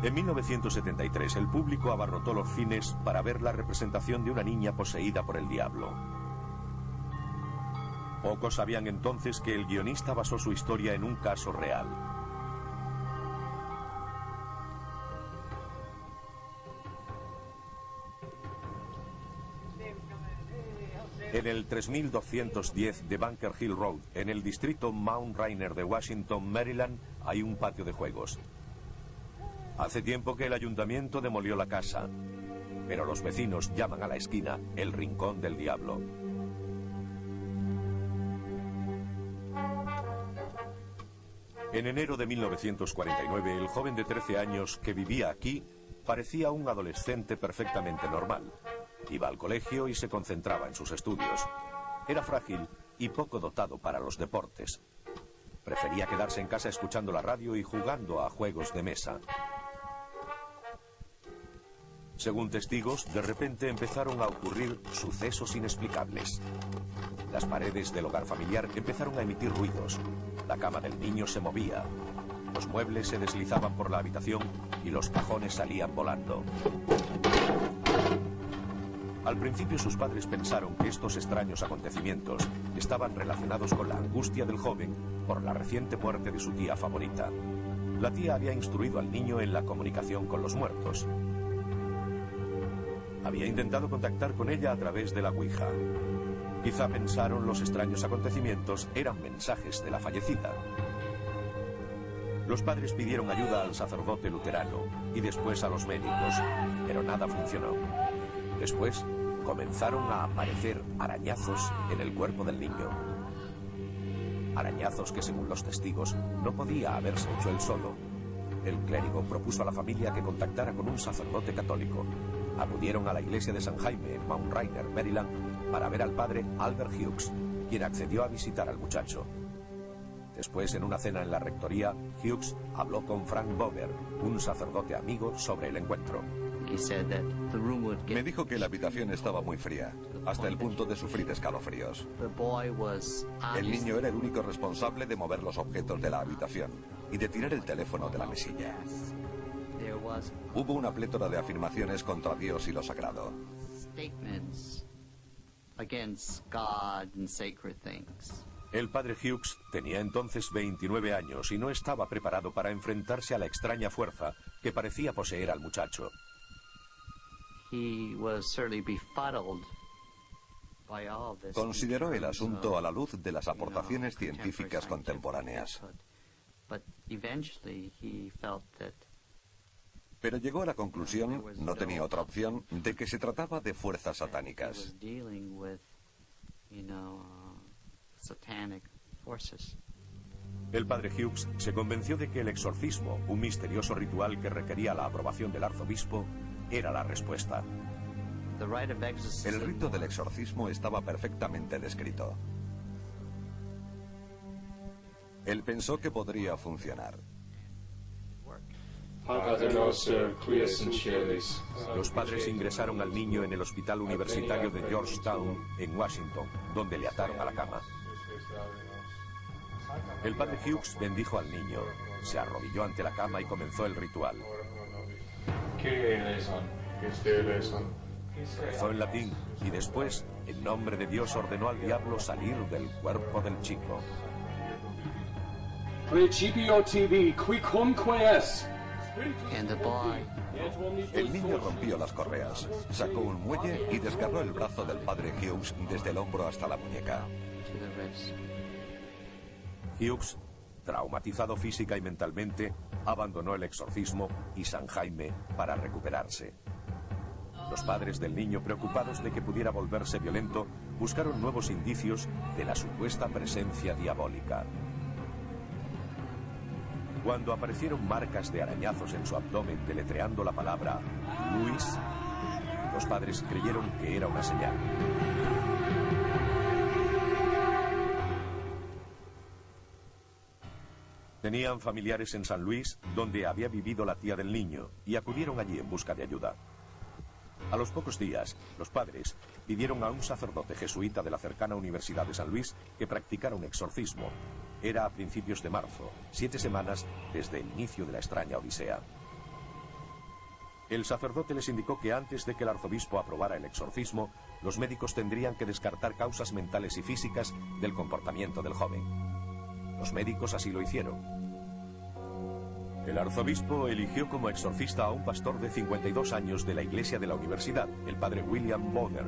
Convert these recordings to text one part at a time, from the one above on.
En 1973, el público abarrotó los cines para ver la representación de una niña poseída por el diablo. Pocos sabían entonces que el guionista basó su historia en un caso real. En el 3210 de Bunker Hill Road, en el distrito Mount Rainier de Washington, Maryland, hay un patio de juegos. Hace tiempo que el ayuntamiento demolió la casa, pero los vecinos llaman a la esquina el Rincón del Diablo. En enero de 1949, el joven de 13 años que vivía aquí parecía un adolescente perfectamente normal. Iba al colegio y se concentraba en sus estudios. Era frágil y poco dotado para los deportes. Prefería quedarse en casa escuchando la radio y jugando a juegos de mesa. Según testigos, de repente empezaron a ocurrir sucesos inexplicables. Las paredes del hogar familiar empezaron a emitir ruidos. La cama del niño se movía. Los muebles se deslizaban por la habitación y los cajones salían volando. Al principio sus padres pensaron que estos extraños acontecimientos estaban relacionados con la angustia del joven por la reciente muerte de su tía favorita. La tía había instruido al niño en la comunicación con los muertos. Había intentado contactar con ella a través de la Ouija. Quizá pensaron los extraños acontecimientos eran mensajes de la fallecida. Los padres pidieron ayuda al sacerdote luterano y después a los médicos, pero nada funcionó. Después comenzaron a aparecer arañazos en el cuerpo del niño. Arañazos que, según los testigos, no podía haberse hecho él solo. El clérigo propuso a la familia que contactara con un sacerdote católico. Acudieron a la iglesia de San Jaime en Mount Rainier, Maryland, para ver al padre Albert Hughes, quien accedió a visitar al muchacho. Después, en una cena en la rectoría, Hughes habló con Frank Boger, un sacerdote amigo, sobre el encuentro. Me dijo que la habitación estaba muy fría, hasta el punto de sufrir escalofríos. El niño era el único responsable de mover los objetos de la habitación y de tirar el teléfono de la mesilla. Hubo una plétora de afirmaciones contra Dios y lo sagrado. El padre Hughes tenía entonces 29 años y no estaba preparado para enfrentarse a la extraña fuerza que parecía poseer al muchacho. Consideró el asunto a la luz de las aportaciones científicas contemporáneas. Pero llegó a la conclusión, no tenía otra opción, de que se trataba de fuerzas satánicas. El padre Hughes se convenció de que el exorcismo, un misterioso ritual que requería la aprobación del arzobispo, era la respuesta. El rito del exorcismo estaba perfectamente descrito. Él pensó que podría funcionar. Los padres ingresaron al niño en el hospital universitario de Georgetown, en Washington, donde le ataron a la cama. El padre Hughes bendijo al niño, se arrodilló ante la cama y comenzó el ritual. Rezó en latín y después, en nombre de Dios, ordenó al diablo salir del cuerpo del chico. El niño rompió las correas, sacó un muelle y desgarró el brazo del padre Hughes desde el hombro hasta la muñeca. Hughes, traumatizado física y mentalmente, abandonó el exorcismo y San Jaime para recuperarse. Los padres del niño, preocupados de que pudiera volverse violento, buscaron nuevos indicios de la supuesta presencia diabólica. Cuando aparecieron marcas de arañazos en su abdomen deletreando la palabra Luis, los padres creyeron que era una señal. Tenían familiares en San Luis, donde había vivido la tía del niño, y acudieron allí en busca de ayuda. A los pocos días, los padres pidieron a un sacerdote jesuita de la cercana Universidad de San Luis que practicara un exorcismo. Era a principios de marzo, 7 semanas desde el inicio de la extraña odisea. El sacerdote les indicó que antes de que el arzobispo aprobara el exorcismo, los médicos tendrían que descartar causas mentales y físicas del comportamiento del joven. Los médicos así lo hicieron. El arzobispo eligió como exorcista a un pastor de 52 años de la iglesia de la universidad, el padre William Bowder.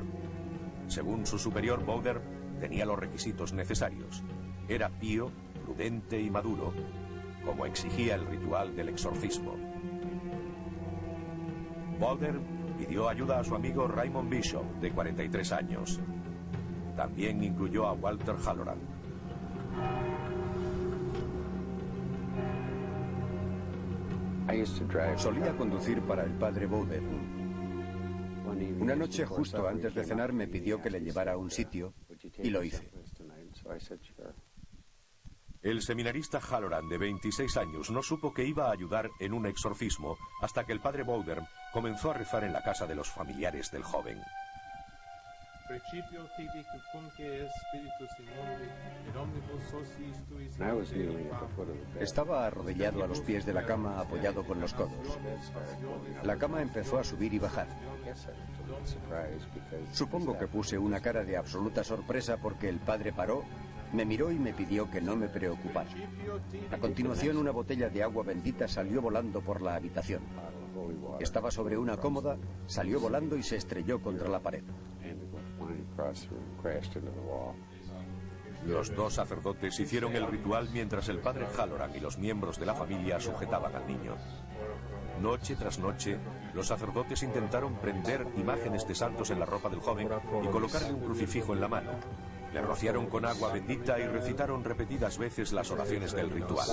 Según su superior, Bowder tenía los requisitos necesarios. Era pío, prudente y maduro, como exigía el ritual del exorcismo. Bowder pidió ayuda a su amigo Raymond Bishop, de 43 años. También incluyó a Walter Halloran. Solía conducir para el padre Bowder. Una noche, justo antes de cenar, me pidió que le llevara a un sitio y lo hice. El seminarista Halloran, de 26 años, no supo que iba a ayudar en un exorcismo hasta que el padre Bowder comenzó a rezar en la casa de los familiares del joven. Estaba arrodillado a los pies de la cama, apoyado con los codos. La cama empezó a subir y bajar. Supongo que puse una cara de absoluta sorpresa porque el padre paró, me miró y me pidió que no me preocupara. A continuación, una botella de agua bendita salió volando por la habitación. Estaba sobre una cómoda, salió volando y se estrelló contra la pared. Los dos sacerdotes hicieron el ritual mientras el padre Halloran y los miembros de la familia sujetaban al niño. Noche tras noche, los sacerdotes intentaron prender imágenes de santos en la ropa del joven y colocarle un crucifijo en la mano. Le rociaron con agua bendita y recitaron repetidas veces las oraciones del ritual.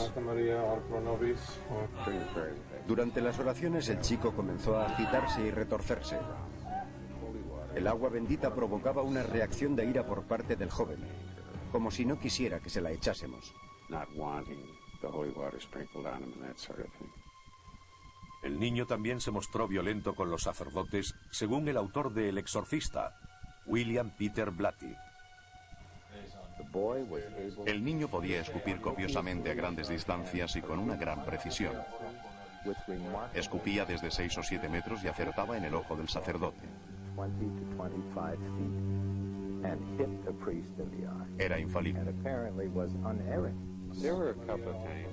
Durante las oraciones, el chico comenzó a agitarse y retorcerse. El agua bendita provocaba una reacción de ira por parte del joven, como si no quisiera que se la echásemos. El niño también se mostró violento con los sacerdotes, según el autor de El Exorcista, William Peter Blatty. El niño podía escupir copiosamente a grandes distancias y con una gran precisión. Escupía desde 6 o 7 metros y acertaba en el ojo del sacerdote. Era infalible.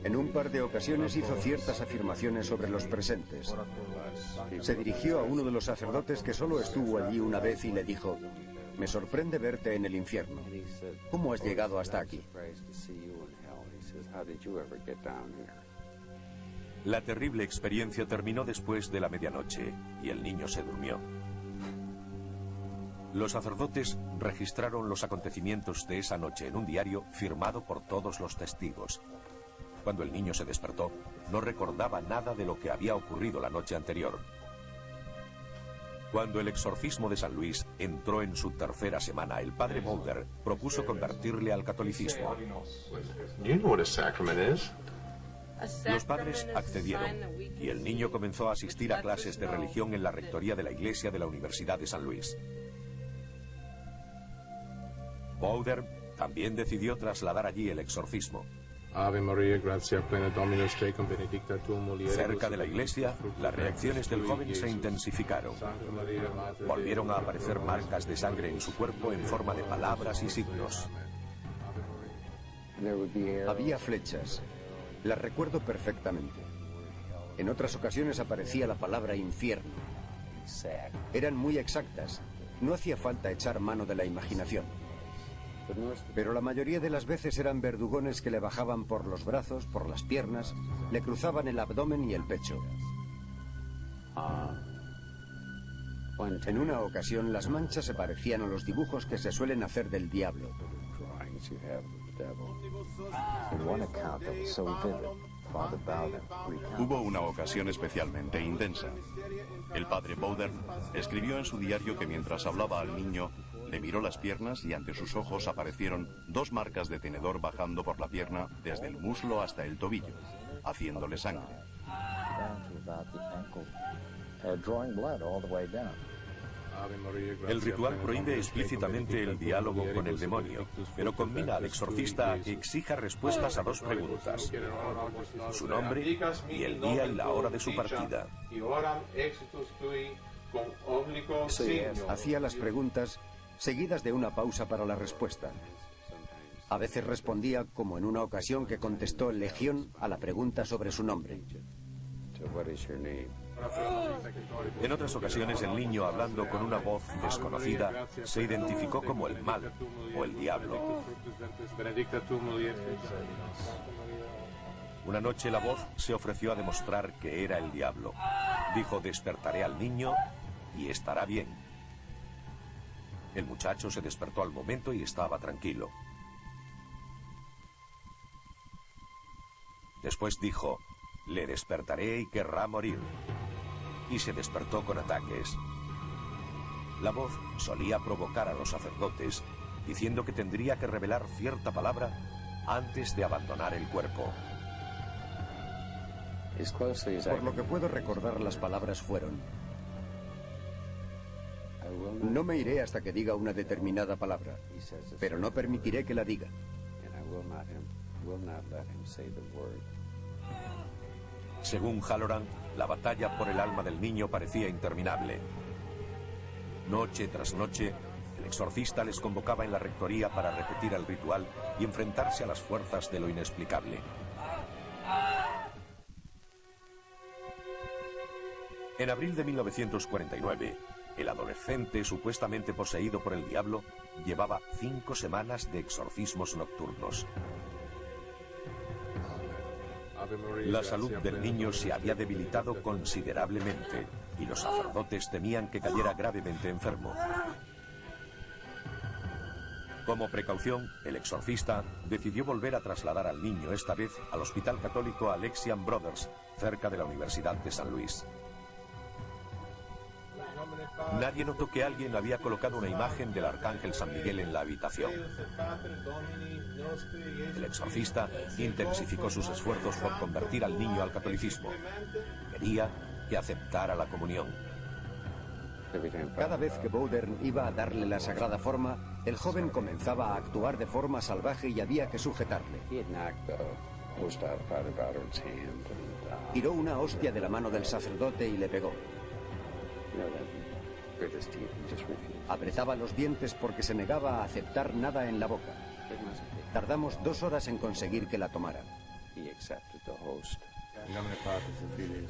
En un par de ocasiones hizo ciertas afirmaciones sobre los presentes. Se dirigió a uno de los sacerdotes que solo estuvo allí una vez y le dijo: «Me sorprende verte en el infierno. ¿Cómo has llegado hasta aquí?» La terrible experiencia terminó después de la medianoche y el niño se durmió. Los sacerdotes registraron los acontecimientos de esa noche en un diario firmado por todos los testigos. Cuando el niño se despertó, no recordaba nada de lo que había ocurrido la noche anterior. Cuando el exorcismo de San Luis entró en su tercera semana, el padre Bowder propuso convertirle al catolicismo. Los padres accedieron y el niño comenzó a asistir a clases de religión en la rectoría de la iglesia de la Universidad de San Luis. Bowder también decidió trasladar allí el exorcismo. Ave María, gratia plena, Dominus tecum, benedicta tu mulieribus. Cerca de la iglesia, las reacciones del joven se intensificaron. Volvieron a aparecer marcas de sangre en su cuerpo en forma de palabras y signos. Había flechas. Las recuerdo perfectamente. En otras ocasiones aparecía la palabra infierno. Eran muy exactas. No hacía falta echar mano de la imaginación. Pero la mayoría de las veces eran verdugones que le bajaban por los brazos, por las piernas, le cruzaban el abdomen y el pecho. En una ocasión, las manchas se parecían a los dibujos que se suelen hacer del diablo. Hubo una ocasión especialmente intensa. El padre Bowder escribió en su diario que mientras hablaba al niño, le miró las piernas y ante sus ojos aparecieron 2 marcas de tenedor bajando por la pierna desde el muslo hasta el tobillo, haciéndole sangre. El ritual prohíbe explícitamente el diálogo con el demonio, pero combina al exorcista a que exija respuestas a dos preguntas: su nombre y el día y la hora de su partida. Hacía las preguntas seguidas de una pausa para la respuesta. A veces respondía, como en una ocasión que contestó Legión a la pregunta sobre su nombre. En otras ocasiones, el niño, hablando con una voz desconocida, se identificó como el mal o el diablo. Una noche la voz se ofreció a demostrar que era el diablo. Dijo: despertaré al niño y estará bien. El muchacho se despertó al momento y estaba tranquilo. Después dijo: le despertaré y querrá morir. Y se despertó con ataques. La voz solía provocar a los sacerdotes, diciendo que tendría que revelar cierta palabra antes de abandonar el cuerpo. Por lo que puedo recordar, las palabras fueron: no me iré hasta que diga una determinada palabra, pero no permitiré que la diga. Según Halloran, la batalla por el alma del niño parecía interminable. Noche tras noche, el exorcista les convocaba en la rectoría para repetir el ritual y enfrentarse a las fuerzas de lo inexplicable. En abril de 1949, el adolescente supuestamente poseído por el diablo llevaba 5 semanas de exorcismos nocturnos. La salud del niño se había debilitado considerablemente y los sacerdotes temían que cayera gravemente enfermo. Como precaución, el exorcista decidió volver a trasladar al niño, esta vez al Hospital Católico Alexian Brothers, cerca de la Universidad de San Luis. Nadie notó que alguien había colocado una imagen del arcángel San Miguel en la habitación. El exorcista intensificó sus esfuerzos por convertir al niño al catolicismo. Quería que aceptara la comunión. Cada vez que Bowdern iba a darle la sagrada forma, el joven comenzaba a actuar de forma salvaje y había que sujetarle. Tiró una hostia de la mano del sacerdote y le pegó. Apretaba los dientes porque se negaba a aceptar nada en la boca. Tardamos 2 horas en conseguir que la tomara.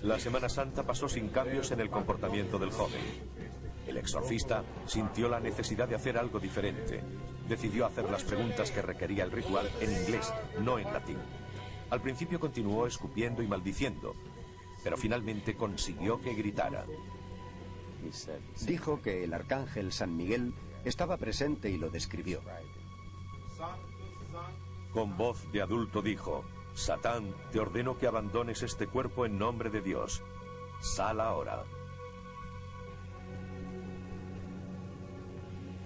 La Semana Santa pasó sin cambios en el comportamiento del joven. El exorcista sintió la necesidad de hacer algo diferente. Decidió hacer las preguntas que requería el ritual en inglés, no en latín. Al principio continuó escupiendo y maldiciendo, pero finalmente consiguió que gritara. Dijo que el arcángel San Miguel estaba presente y lo describió. Con voz de adulto dijo: Satán, te ordeno que abandones este cuerpo en nombre de Dios. Sal ahora.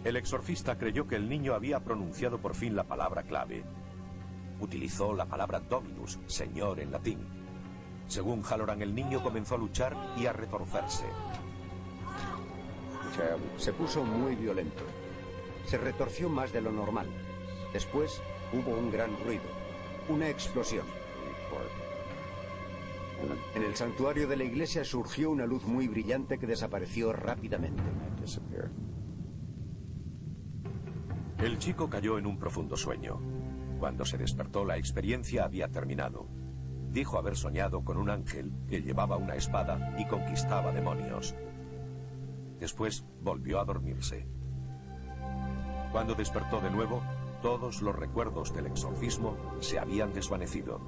El exorcista creyó que el niño había pronunciado por fin la palabra clave. Utilizó la palabra Dominus, Señor, en latín. Según Halloran, el niño comenzó a luchar y a retorcerse. Se puso muy violento. Se retorció más de lo normal. Después hubo un gran ruido, una explosión. En el santuario de la iglesia surgió una luz muy brillante que desapareció rápidamente. El chico cayó en un profundo sueño. Cuando se despertó, la experiencia había terminado. Dijo haber soñado con un ángel que llevaba una espada y conquistaba demonios. Después volvió a dormirse. Cuando despertó de nuevo, todos los recuerdos del exorcismo se habían desvanecido.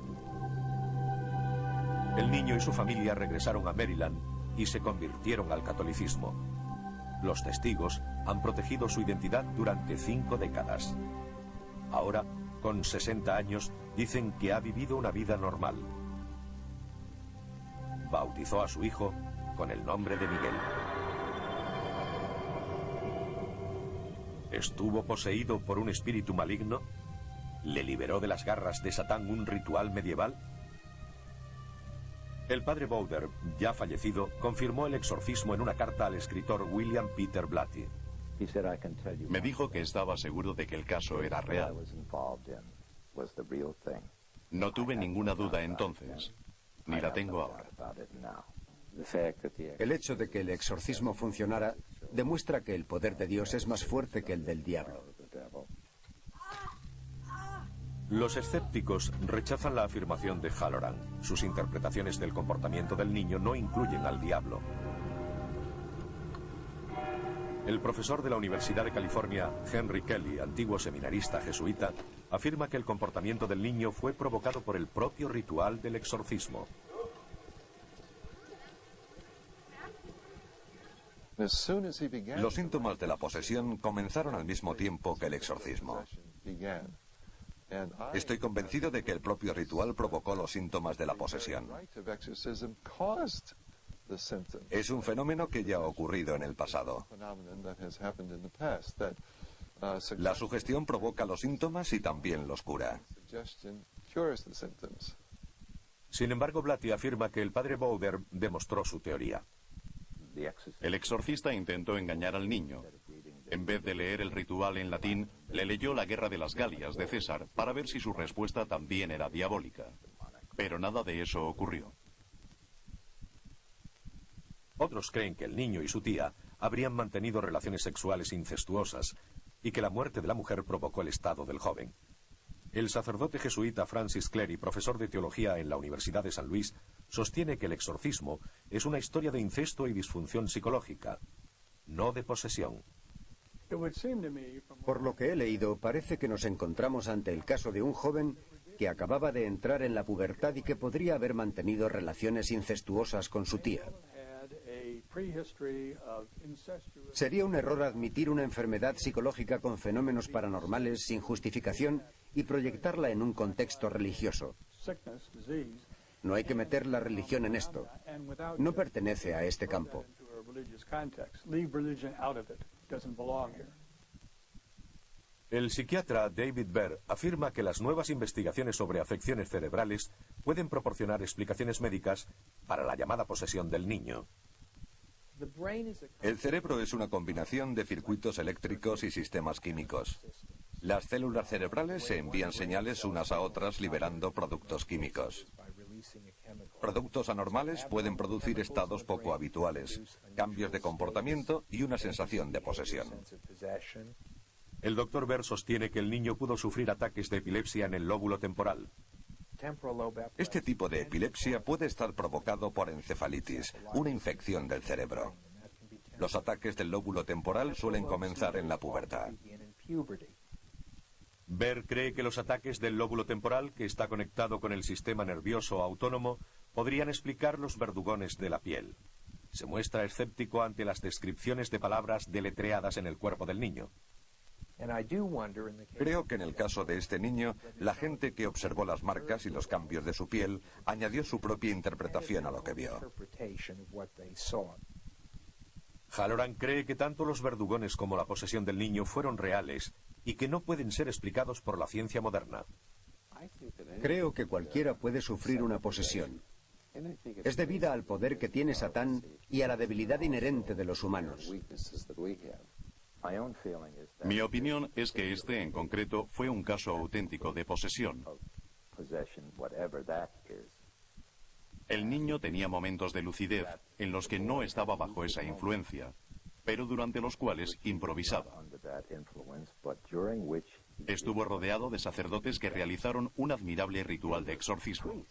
El niño y su familia regresaron a Maryland y se convirtieron al catolicismo. Los testigos han protegido su identidad durante 5 décadas. Ahora, con 60 años, dicen que ha vivido una vida normal. Bautizó a su hijo con el nombre de Miguel. ¿Estuvo poseído por un espíritu maligno? ¿Le liberó de las garras de Satán un ritual medieval? El padre Bowder, ya fallecido, confirmó el exorcismo en una carta al escritor William Peter Blatty. Me dijo que estaba seguro de que el caso era real. No tuve ninguna duda entonces, ni la tengo ahora. El hecho de que el exorcismo funcionara demuestra que el poder de Dios es más fuerte que el del diablo. Los escépticos rechazan la afirmación de Halloran. Sus interpretaciones del comportamiento del niño no incluyen al diablo. El profesor de la Universidad de California, Henry Kelly, antiguo seminarista jesuita, afirma que el comportamiento del niño fue provocado por el propio ritual del exorcismo. Los síntomas de la posesión comenzaron al mismo tiempo que el exorcismo. Estoy convencido de que el propio ritual provocó los síntomas de la posesión. Es un fenómeno que ya ha ocurrido en el pasado. La sugestión provoca los síntomas y también los cura. Sin embargo, Blatty afirma que el padre Bowder demostró su teoría. El exorcista intentó engañar al niño. En vez de leer el ritual en latín, le leyó la Guerra de las Galias de César para ver si su respuesta también era diabólica. Pero nada de eso ocurrió. Otros creen que el niño y su tía habrían mantenido relaciones sexuales incestuosas y que la muerte de la mujer provocó el estado del joven. El sacerdote jesuita Francis Cleary, profesor de teología en la Universidad de San Luis, sostiene que el exorcismo es una historia de incesto y disfunción psicológica, no de posesión. Por lo que he leído, parece que nos encontramos ante el caso de un joven que acababa de entrar en la pubertad y que podría haber mantenido relaciones incestuosas con su tía. Sería un error admitir una enfermedad psicológica con fenómenos paranormales sin justificación y proyectarla en un contexto religioso. No hay que meter la religión en esto. No pertenece a este campo. El psiquiatra David Baer afirma que las nuevas investigaciones sobre afecciones cerebrales pueden proporcionar explicaciones médicas para la llamada posesión del niño. El cerebro es una combinación de circuitos eléctricos y sistemas químicos. Las células cerebrales se envían señales unas a otras liberando productos químicos. Productos anormales pueden producir estados poco habituales, cambios de comportamiento y una sensación de posesión. El doctor Baer sostiene que el niño pudo sufrir ataques de epilepsia en el lóbulo temporal. Este tipo de epilepsia puede estar provocado por encefalitis, una infección del cerebro. Los ataques del lóbulo temporal suelen comenzar en la pubertad. Baer cree que los ataques del lóbulo temporal, que está conectado con el sistema nervioso autónomo, podrían explicar los verdugones de la piel. Se muestra escéptico ante las descripciones de palabras deletreadas en el cuerpo del niño. Creo que en el caso de este niño, la gente que observó las marcas y los cambios de su piel añadió su propia interpretación a lo que vio. Halloran cree que tanto los verdugones como la posesión del niño fueron reales y que no pueden ser explicados por la ciencia moderna. Creo que cualquiera puede sufrir una posesión. Es debida al poder que tiene Satán y a la debilidad inherente de los humanos. Mi opinión es que este en concreto fue un caso auténtico de posesión. El niño tenía momentos de lucidez en los que no estaba bajo esa influencia, pero durante los cuales improvisaba. Estuvo rodeado de sacerdotes que realizaron un admirable ritual de exorcismo.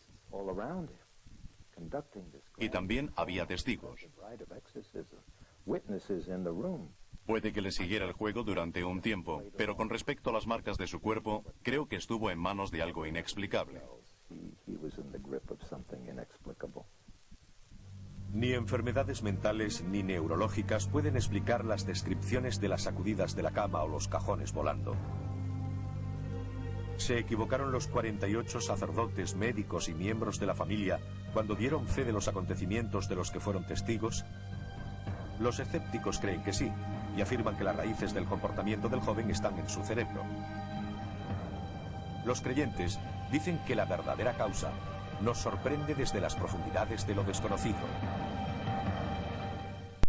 Y también había testigos. Puede que le siguiera el juego durante un tiempo, pero con respecto a las marcas de su cuerpo, creo que estuvo en manos de algo inexplicable. Ni enfermedades mentales ni neurológicas pueden explicar las descripciones de las sacudidas de la cama o los cajones volando. ¿Se equivocaron los 48 sacerdotes, médicos y miembros de la familia cuando dieron fe de los acontecimientos de los que fueron testigos? Los escépticos creen que sí, y afirman que las raíces del comportamiento del joven están en su cerebro. Los creyentes dicen que la verdadera causa nos sorprende desde las profundidades de lo desconocido.